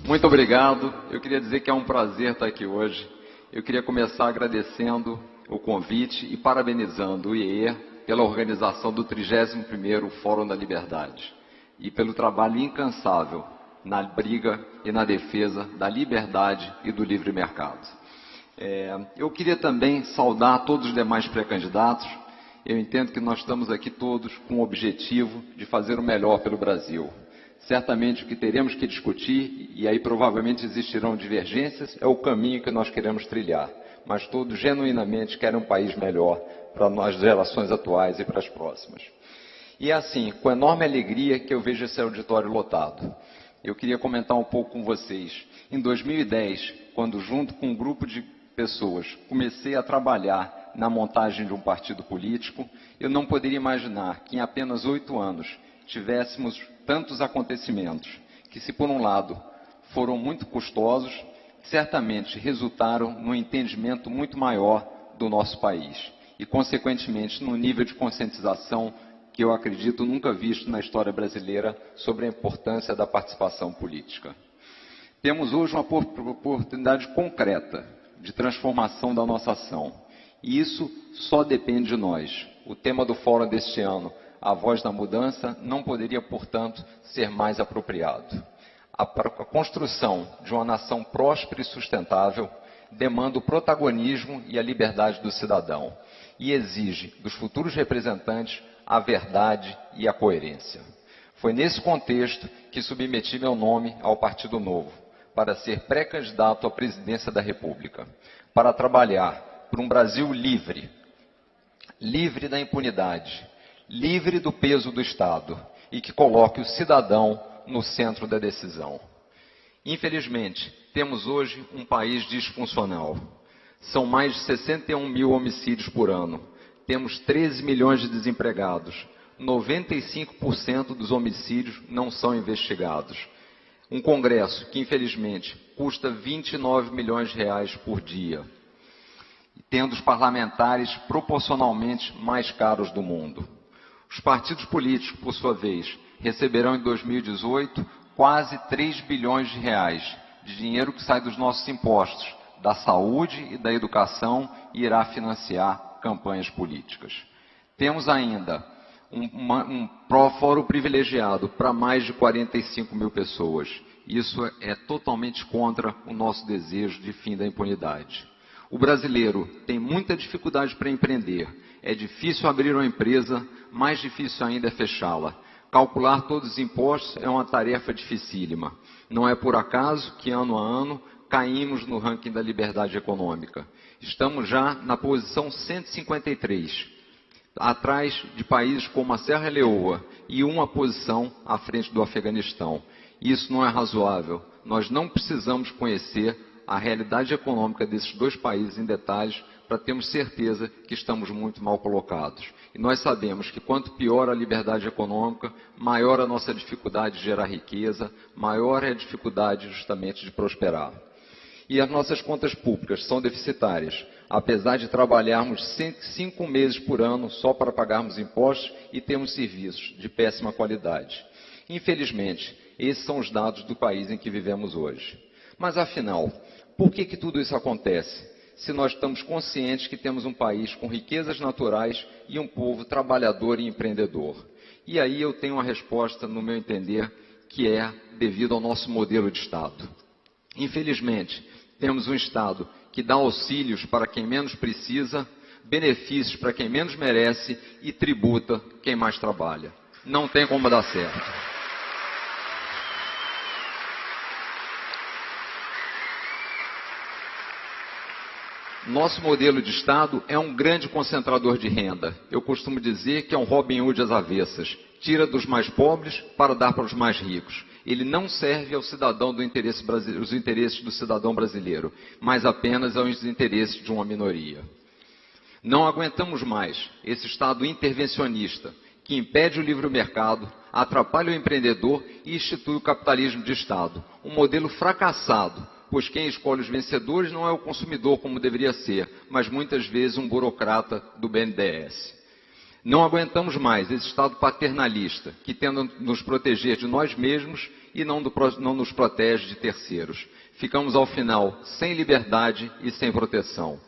Muito obrigado. Eu queria dizer que é um prazer estar aqui hoje. Eu queria começar agradecendo o convite e parabenizando o IEE pela organização do 31º Fórum da Liberdade e pelo trabalho incansável na briga e na defesa da liberdade e do livre mercado. Eu queria também saudar todos os demais pré-candidatos. Eu entendo que nós estamos aqui todos com o objetivo de fazer o melhor pelo Brasil. Certamente o que teremos que discutir, e aí provavelmente existirão divergências, é o caminho que nós queremos trilhar. Mas todos genuinamente querem um país melhor para as gerações atuais e para as próximas. E é assim, com enorme alegria que eu vejo esse auditório lotado. Eu queria comentar um pouco com vocês. Em 2010, quando junto com um grupo de pessoas comecei a trabalhar na montagem de um partido político, eu não poderia imaginar que em apenas 8 anos tivéssemos tantos acontecimentos que, se por um lado foram muito custosos, certamente resultaram num entendimento muito maior do nosso país e, consequentemente, num nível de conscientização que eu acredito nunca visto na história brasileira sobre a importância da participação política. Temos hoje uma oportunidade concreta de transformação da nossa ação, e isso só depende de nós. O tema do fórum deste ano, A Voz da Mudança, não poderia, portanto, ser mais apropriado. A construção de uma nação próspera e sustentável demanda o protagonismo e a liberdade do cidadão e exige dos futuros representantes a verdade e a coerência. Foi nesse contexto que submeti meu nome ao Partido Novo, para ser pré-candidato à presidência da República, para trabalhar por um Brasil livre, livre da impunidade, livre do peso do Estado e que coloque o cidadão no centro da decisão. Infelizmente, temos hoje um país disfuncional. São mais de 61 mil homicídios por ano. Temos 13 milhões de desempregados. 95% dos homicídios não são investigados. Um Congresso que, infelizmente, custa 29 milhões de reais por dia, tendo os parlamentares proporcionalmente mais caros do mundo. Os partidos políticos, por sua vez, receberão em 2018 quase 3 bilhões de reais de dinheiro que sai dos nossos impostos, da saúde e da educação e irá financiar campanhas políticas. Temos ainda um fórum privilegiado para mais de 45 mil pessoas. Isso é totalmente contra o nosso desejo de fim da impunidade. O brasileiro tem muita dificuldade para empreender. É difícil abrir uma empresa, mais difícil ainda é fechá-la. Calcular todos os impostos é uma tarefa dificílima. Não é por acaso que, ano a ano, caímos no ranking da liberdade econômica. Estamos já na posição 153, atrás de países como a Serra Leoa e uma posição à frente do Afeganistão. Isso não é razoável. Nós não precisamos conhecer a realidade econômica desses dois países em detalhes para termos certeza que estamos muito mal colocados. E nós sabemos que quanto pior a liberdade econômica, maior a nossa dificuldade de gerar riqueza, maior é a dificuldade justamente de prosperar. E as nossas contas públicas são deficitárias, apesar de trabalharmos 5 meses por ano só para pagarmos impostos e termos serviços de péssima qualidade. Infelizmente, esses são os dados do país em que vivemos hoje. Mas afinal, por que tudo isso acontece? Se nós estamos conscientes que temos um país com riquezas naturais e um povo trabalhador e empreendedor. E aí eu tenho uma resposta, no meu entender, que é devido ao nosso modelo de Estado. Infelizmente, temos um Estado que dá auxílios para quem menos precisa, benefícios para quem menos merece e tributa quem mais trabalha. Não tem como dar certo. Nosso modelo de Estado é um grande concentrador de renda. Eu costumo dizer que é um Robin Hood às avessas. Tira dos mais pobres para dar para os mais ricos. Ele não serve ao cidadão do interesse brasileiro, os interesses do cidadão brasileiro, mas apenas aos interesses de uma minoria. Não aguentamos mais esse Estado intervencionista que impede o livre mercado, atrapalha o empreendedor e institui o capitalismo de Estado. Um modelo fracassado, pois quem escolhe os vencedores não é o consumidor como deveria ser, mas muitas vezes um burocrata do BNDES. Não aguentamos mais esse Estado paternalista, que tenta nos proteger de nós mesmos e não nos protege de terceiros. Ficamos, ao final, sem liberdade e sem proteção.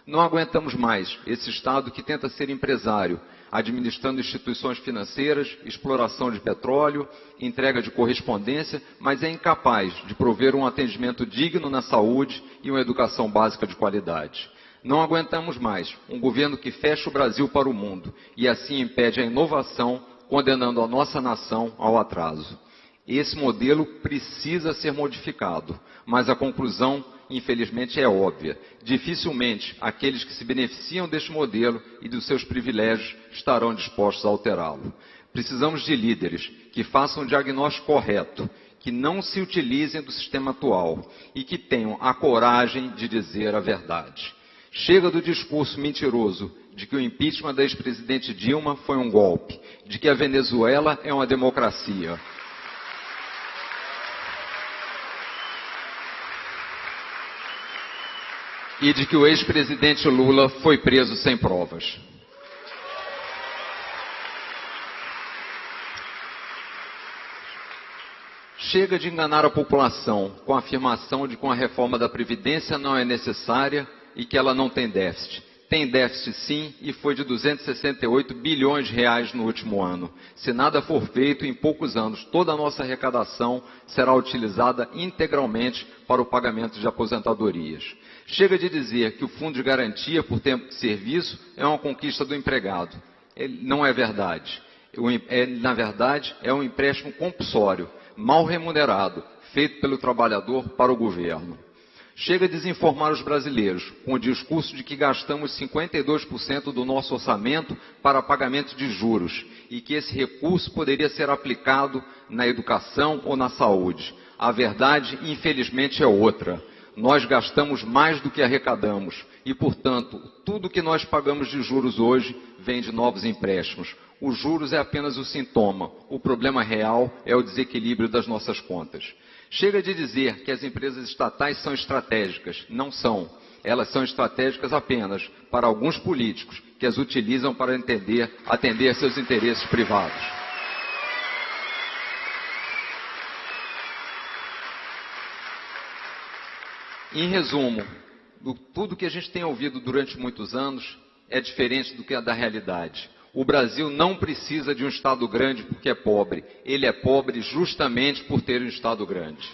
Não aguentamos mais esse Estado que tenta ser empresário, administrando instituições financeiras, exploração de petróleo, entrega de correspondência, mas é incapaz de prover um atendimento digno na saúde e uma educação básica de qualidade. Não aguentamos mais um governo que fecha o Brasil para o mundo e assim impede a inovação, condenando a nossa nação ao atraso. Esse modelo precisa ser modificado, mas a conclusão, infelizmente, é óbvia. Dificilmente aqueles que se beneficiam deste modelo e dos seus privilégios estarão dispostos a alterá-lo. Precisamos de líderes que façam um diagnóstico correto, que não se utilizem do sistema atual e que tenham a coragem de dizer a verdade. Chega do discurso mentiroso de que o impeachment da ex-presidente Dilma foi um golpe, de que a Venezuela é uma democracia. E de que o ex-presidente Lula foi preso sem provas. Chega de enganar a população com a afirmação de que uma reforma da Previdência não é necessária e que ela não tem déficit. Tem déficit sim, e foi de 268 bilhões de reais no último ano. Se nada for feito, em poucos anos, toda a nossa arrecadação será utilizada integralmente para o pagamento de aposentadorias. Chega de dizer que o fundo de garantia por tempo de serviço é uma conquista do empregado. Não é verdade. Na verdade, é um empréstimo compulsório, mal remunerado, feito pelo trabalhador para o governo. Chega de desinformar os brasileiros com o discurso de que gastamos 52% do nosso orçamento para pagamento de juros e que esse recurso poderia ser aplicado na educação ou na saúde. A verdade, infelizmente, é outra. Nós gastamos mais do que arrecadamos e, portanto, tudo que nós pagamos de juros hoje vem de novos empréstimos. Os juros é apenas o sintoma. O problema real é o desequilíbrio das nossas contas. Chega de dizer que as empresas estatais são estratégicas. Não são. Elas são estratégicas apenas para alguns políticos que as utilizam para atender seus interesses privados. Em resumo, tudo que a gente tem ouvido durante muitos anos é diferente do que é da realidade. O Brasil não precisa de um Estado grande porque é pobre. Ele é pobre justamente por ter um Estado grande.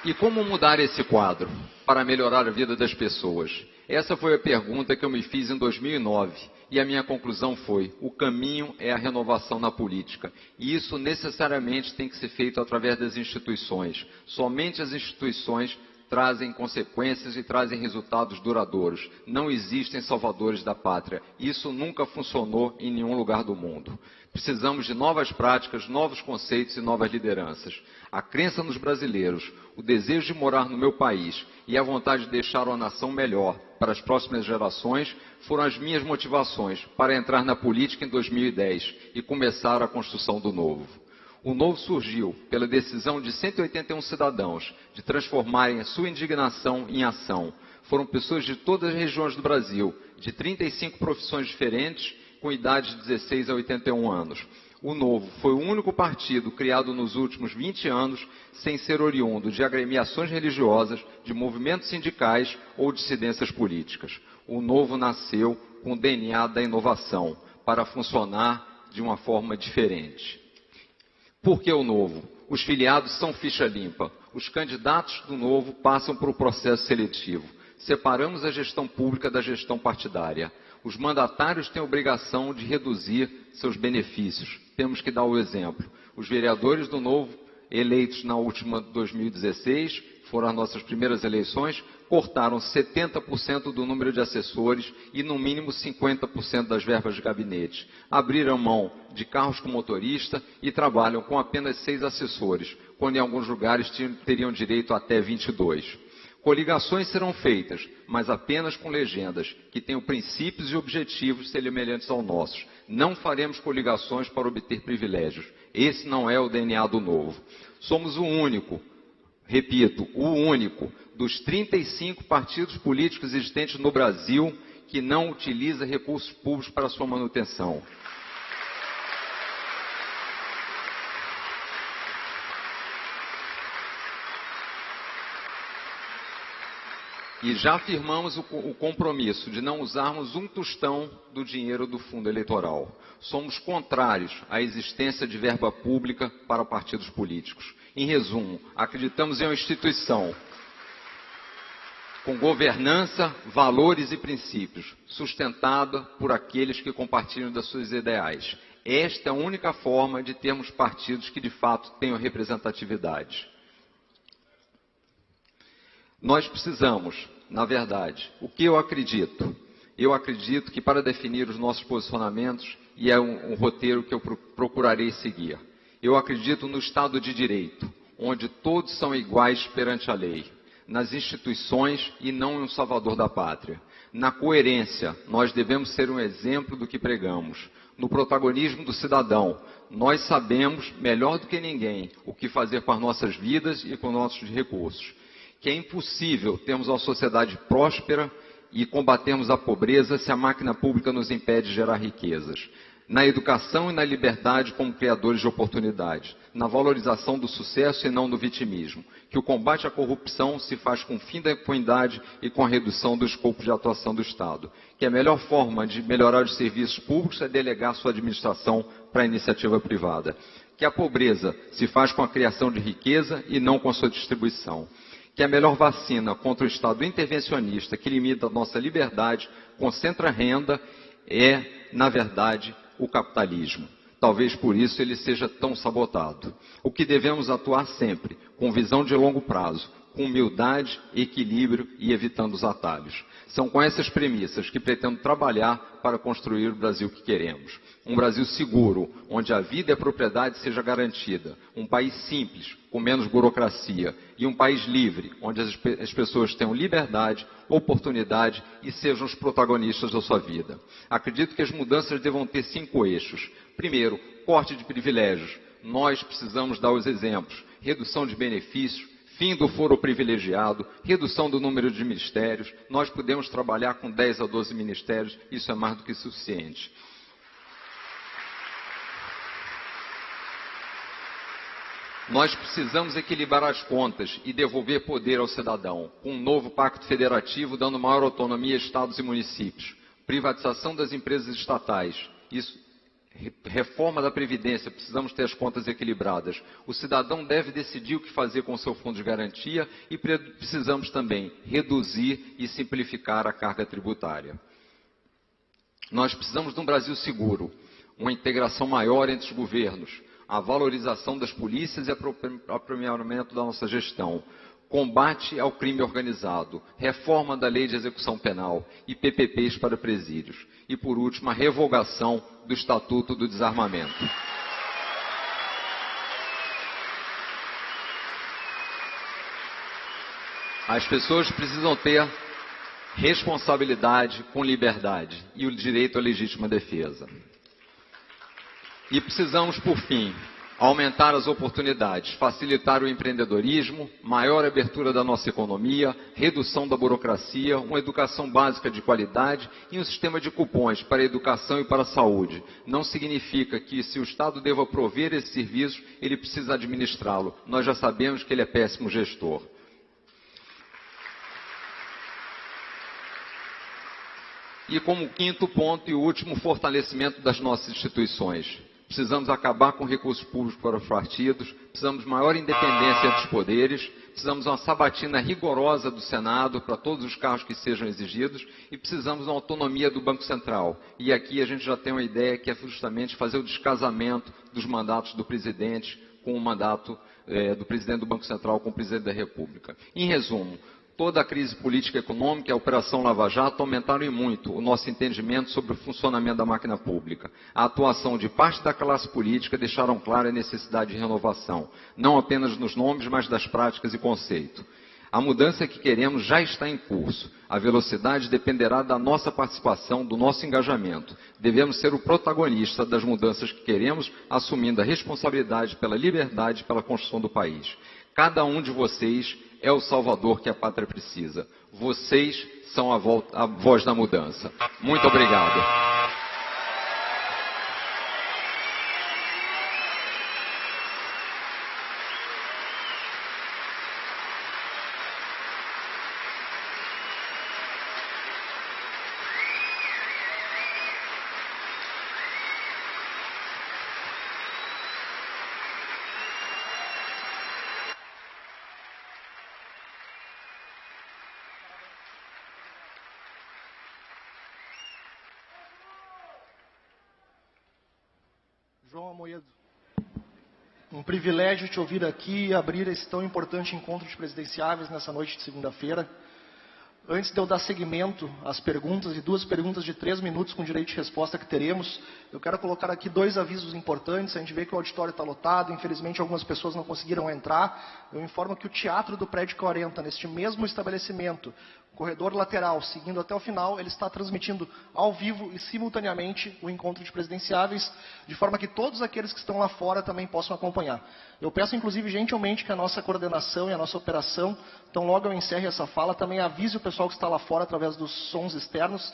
E como mudar esse quadro para melhorar a vida das pessoas? Essa foi a pergunta que eu me fiz em 2009 e a minha conclusão foi: o caminho é a renovação na política. E isso necessariamente tem que ser feito através das instituições. Somente as instituições trazem consequências e trazem resultados duradouros. Não existem salvadores da pátria. Isso nunca funcionou em nenhum lugar do mundo. Precisamos de novas práticas, novos conceitos e novas lideranças. A crença nos brasileiros, o desejo de morar no meu país e a vontade de deixar uma nação melhor para as próximas gerações foram as minhas motivações para entrar na política em 2010 e começar a construção do novo. O novo surgiu pela decisão de 181 cidadãos de transformarem a sua indignação em ação. Foram pessoas de todas as regiões do Brasil, de 35 profissões diferentes, com idade de 16 a 81 anos. O Novo foi o único partido criado nos últimos 20 anos sem ser oriundo de agremiações religiosas, de movimentos sindicais ou dissidências políticas. O Novo nasceu com o DNA da inovação, para funcionar de uma forma diferente. Por que o Novo? Os filiados são ficha limpa. Os candidatos do Novo passam por um processo seletivo. Separamos a gestão pública da gestão partidária. Os mandatários têm a obrigação de reduzir seus benefícios. Temos que dar o exemplo. Os vereadores do Novo, eleitos na última 2016, foram as nossas primeiras eleições, cortaram 70% do número de assessores e, no mínimo, 50% das verbas de gabinete. Abriram mão de carros com motorista e trabalham com apenas 6 assessores, quando em alguns lugares teriam direito a até 22. Coligações serão feitas, mas apenas com legendas, que tenham princípios e objetivos semelhantes aos nossos. Não faremos coligações para obter privilégios. Esse não é o DNA do Novo. Somos o único repito, o único dos 35 partidos políticos existentes no Brasil que não utiliza recursos públicos para sua manutenção. E já afirmamos o compromisso de não usarmos um tostão do dinheiro do fundo eleitoral. Somos contrários à existência de verba pública para partidos políticos. Em resumo, acreditamos em uma instituição com governança, valores e princípios, sustentada por aqueles que compartilham das suas ideais. Esta é a única forma de termos partidos que de fato tenham representatividade. Nós precisamos, na verdade, o que eu acredito? Eu acredito que para definir os nossos posicionamentos, e é um roteiro que eu procurarei seguir, eu acredito no Estado de Direito, onde todos são iguais perante a lei, nas instituições e não um salvador da pátria. Na coerência, nós devemos ser um exemplo do que pregamos. No protagonismo do cidadão, nós sabemos, melhor do que ninguém, o que fazer com as nossas vidas e com nossos recursos. Que é impossível termos uma sociedade próspera e combatermos a pobreza se a máquina pública nos impede de gerar riquezas. Na educação e na liberdade como criadores de oportunidades. Na valorização do sucesso e não do vitimismo. Que o combate à corrupção se faz com o fim da impunidade e com a redução do escopo de atuação do Estado. Que a melhor forma de melhorar os serviços públicos é delegar sua administração para a iniciativa privada. Que a pobreza se faz com a criação de riqueza e não com a sua distribuição. Que a melhor vacina contra o Estado intervencionista que limita a nossa liberdade, concentra renda, é, na verdade, o capitalismo. Talvez por isso ele seja tão sabotado. O que devemos atuar sempre, com visão de longo prazo, com humildade, equilíbrio e evitando os atalhos. São com essas premissas que pretendo trabalhar para construir o Brasil que queremos. Um Brasil seguro, onde a vida e a propriedade seja garantida. Um país simples, com menos burocracia. E um país livre, onde as pessoas tenham liberdade, oportunidade e sejam os protagonistas da sua vida. Acredito que as mudanças devam ter 5 eixos. Primeiro, corte de privilégios. Nós precisamos dar os exemplos. Redução de benefícios, fim do foro privilegiado, redução do número de ministérios. Nós podemos trabalhar com 10 a 12 ministérios, isso é mais do que suficiente. Nós precisamos equilibrar as contas e devolver poder ao cidadão, com um novo pacto federativo dando maior autonomia a estados e municípios. Privatização das empresas estatais, reforma da Previdência, precisamos ter as contas equilibradas. O cidadão deve decidir o que fazer com o seu fundo de garantia e precisamos também reduzir e simplificar a carga tributária. Nós precisamos de um Brasil seguro, uma integração maior entre os governos, a valorização das polícias e o aprimoramento da nossa gestão, combate ao crime organizado, reforma da lei de execução penal e PPPs para presídios. E, por último, a revogação do Estatuto do Desarmamento. As pessoas precisam ter responsabilidade com liberdade e o direito à legítima defesa. E precisamos, por fim, aumentar as oportunidades, facilitar o empreendedorismo, maior abertura da nossa economia, redução da burocracia, uma educação básica de qualidade e um sistema de cupons para a educação e para a saúde. Não significa que, se o Estado deva prover esses serviços, ele precisa administrá-lo. Nós já sabemos que ele é péssimo gestor. E como quinto ponto e último, fortalecimento das nossas instituições. Precisamos acabar com recursos públicos para os partidos, precisamos de maior independência entre os poderes, precisamos de uma sabatina rigorosa do Senado para todos os cargos que sejam exigidos e precisamos de uma autonomia do Banco Central. E aqui a gente já tem uma ideia que é justamente fazer o descasamento dos mandatos do presidente com o mandato do presidente do Banco Central com o presidente da República. Em resumo, toda a crise política e econômica e a Operação Lava Jato aumentaram em muito o nosso entendimento sobre o funcionamento da máquina pública. A atuação de parte da classe política deixaram clara a necessidade de renovação, não apenas nos nomes, mas das práticas e conceito. A mudança que queremos já está em curso. A velocidade dependerá da nossa participação, do nosso engajamento. Devemos ser o protagonista das mudanças que queremos, assumindo a responsabilidade pela liberdade e pela construção do país. Cada um de vocês é o salvador que a pátria precisa. Vocês são a voz da mudança. Muito obrigado. João Amoedo, um privilégio te ouvir aqui e abrir esse tão importante encontro de presidenciáveis nessa noite de segunda-feira. Antes de eu dar seguimento às perguntas, e 2 perguntas de 3 minutos com direito de resposta que teremos, eu quero colocar aqui 2 avisos importantes. A gente vê que o auditório está lotado, infelizmente algumas pessoas não conseguiram entrar. Eu informo que o Teatro do Prédio 40, neste mesmo estabelecimento, corredor lateral, seguindo até o final, ele está transmitindo ao vivo e simultaneamente o encontro de presidenciáveis, de forma que todos aqueles que estão lá fora também possam acompanhar. Eu peço, inclusive, gentilmente que a nossa coordenação e a nossa operação, então logo eu encerre essa fala, também avise o pessoal que está lá fora através dos sons externos,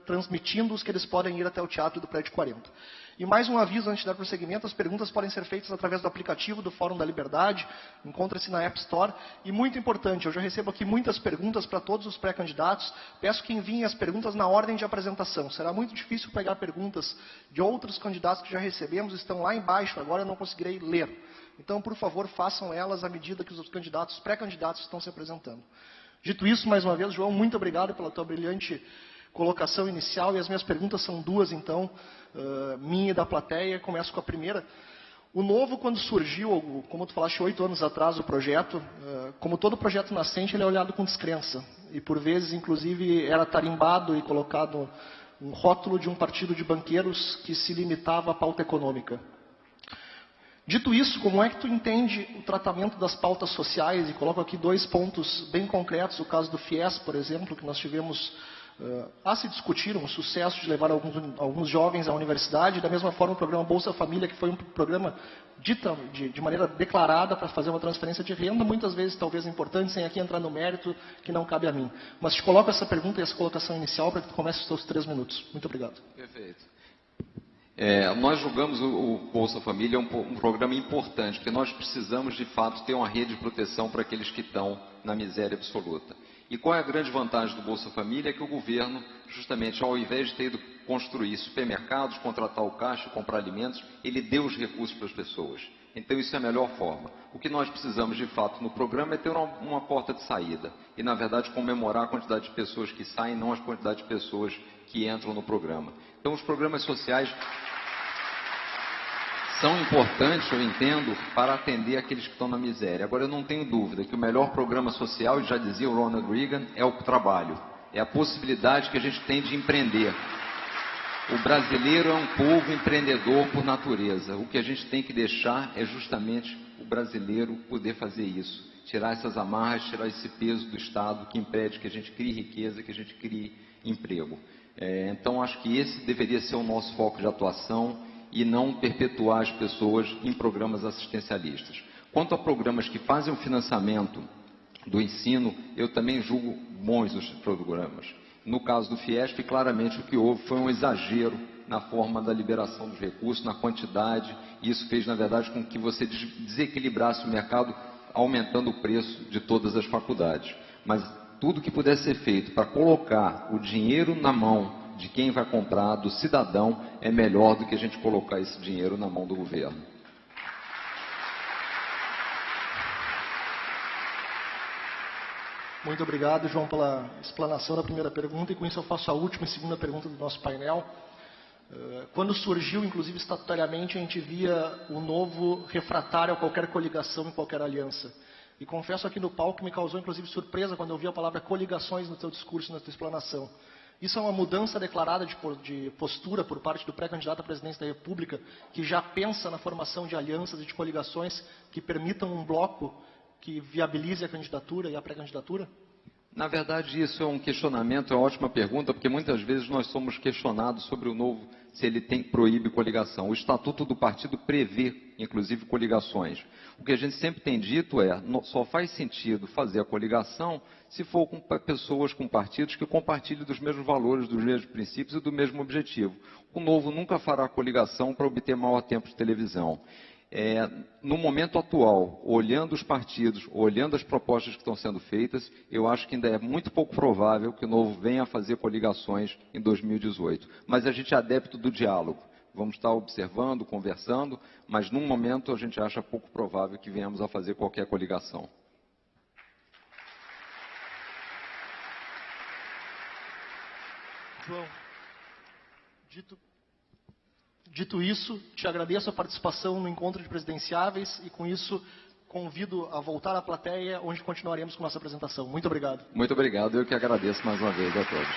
transmitindo-os que eles podem ir até o Teatro do Prédio 40. E mais um aviso antes de dar prosseguimento: as perguntas podem ser feitas através do aplicativo do Fórum da Liberdade, encontra-se na App Store. E muito importante, eu já recebo aqui muitas perguntas para todos os pré-candidatos, peço que enviem as perguntas na ordem de apresentação. Será muito difícil pegar perguntas de outros candidatos que já recebemos, estão lá embaixo, agora eu não conseguirei ler. Então, por favor, façam elas à medida que os candidatos, pré-candidatos estão se apresentando. Dito isso, mais uma vez, João, muito obrigado pela tua brilhante colocação inicial, e as minhas perguntas são 2, então, minha e da plateia. Começo com a primeira. O Novo, quando surgiu, como tu falaste, 8 anos atrás, o projeto, como todo projeto nascente, ele é olhado com descrença. E, por vezes, inclusive, era tarimbado e colocado um rótulo de um partido de banqueiros que se limitava à pauta econômica. Dito isso, como é que tu entende o tratamento das pautas sociais? E coloco aqui 2 pontos bem concretos. O caso do FIES, por exemplo, que nós tivemos a se discutir um sucesso de levar alguns jovens à universidade. Da mesma forma, o programa Bolsa Família, que foi um programa dito de maneira declarada para fazer uma transferência de renda, muitas vezes talvez importante, sem aqui entrar no mérito, que não cabe a mim. Mas te coloco essa pergunta e essa colocação inicial para que tu comece os teus 3 minutos. Muito obrigado. Perfeito. Nós julgamos o Bolsa Família um programa importante, porque nós precisamos, de fato, ter uma rede de proteção para aqueles que estão na miséria absoluta. E qual é a grande vantagem do Bolsa Família? É que o governo, justamente, ao invés de ter ido construir supermercados, contratar o caixa, comprar alimentos, ele deu os recursos para as pessoas. Então, isso é a melhor forma. O que nós precisamos, de fato, no programa é ter uma porta de saída. E, na verdade, comemorar a quantidade de pessoas que saem, não a quantidade de pessoas que entram no programa. Então, os programas sociais são importantes, eu entendo, para atender aqueles que estão na miséria. Agora, eu não tenho dúvida que o melhor programa social, já dizia o Ronald Reagan, é o trabalho. É a possibilidade que a gente tem de empreender. O brasileiro é um povo empreendedor por natureza. O que a gente tem que deixar é justamente o brasileiro poder fazer isso. Tirar essas amarras, tirar esse peso do Estado que impede que a gente crie riqueza, que a gente crie emprego. Então, acho que esse deveria ser o nosso foco de atuação e não perpetuar as pessoas em programas assistencialistas. Quanto a programas que fazem o financiamento do ensino, eu também julgo bons os programas. No caso do Fiesp, claramente o que houve foi um exagero na forma da liberação dos recursos, na quantidade, e isso fez, na verdade, com que você desequilibrasse o mercado, aumentando o preço de todas as faculdades. Mas tudo que pudesse ser feito para colocar o dinheiro na mão de quem vai comprar, do cidadão, é melhor do que a gente colocar esse dinheiro na mão do governo. Muito obrigado, João, pela explanação da primeira pergunta, e com isso eu faço a última e segunda pergunta do nosso painel. Quando surgiu, inclusive estatutariamente, a gente via o Novo refratário a qualquer coligação e qualquer aliança. E confesso aqui no palco que me causou, inclusive, surpresa quando eu vi a palavra coligações no teu discurso, na tua explanação. Isso é uma mudança declarada de postura por parte do pré-candidato à presidência da República, que já pensa na formação de alianças e de coligações que permitam um bloco que viabilize a candidatura e a pré-candidatura? Na verdade, isso é um questionamento, é uma ótima pergunta, porque muitas vezes nós somos questionados sobre o novo, se ele proíbe coligação. O Estatuto do Partido prevê, inclusive, coligações. O que a gente sempre tem dito é, só faz sentido fazer a coligação se for com pessoas, com partidos que compartilhem dos mesmos valores, dos mesmos princípios e do mesmo objetivo. O novo nunca fará coligação para obter maior tempo de televisão. No momento atual, olhando os partidos, olhando as propostas que estão sendo feitas, eu acho que ainda é muito pouco provável que o Novo venha a fazer coligações em 2018. Mas a gente é adepto do diálogo. Vamos estar observando, conversando, mas num momento a gente acha pouco provável que venhamos a fazer qualquer coligação. João, Dito isso, te agradeço a participação no encontro de presidenciáveis e, com isso, convido a voltar à plateia, onde continuaremos com nossa apresentação. Muito obrigado. Muito obrigado, eu que agradeço mais uma vez a todos.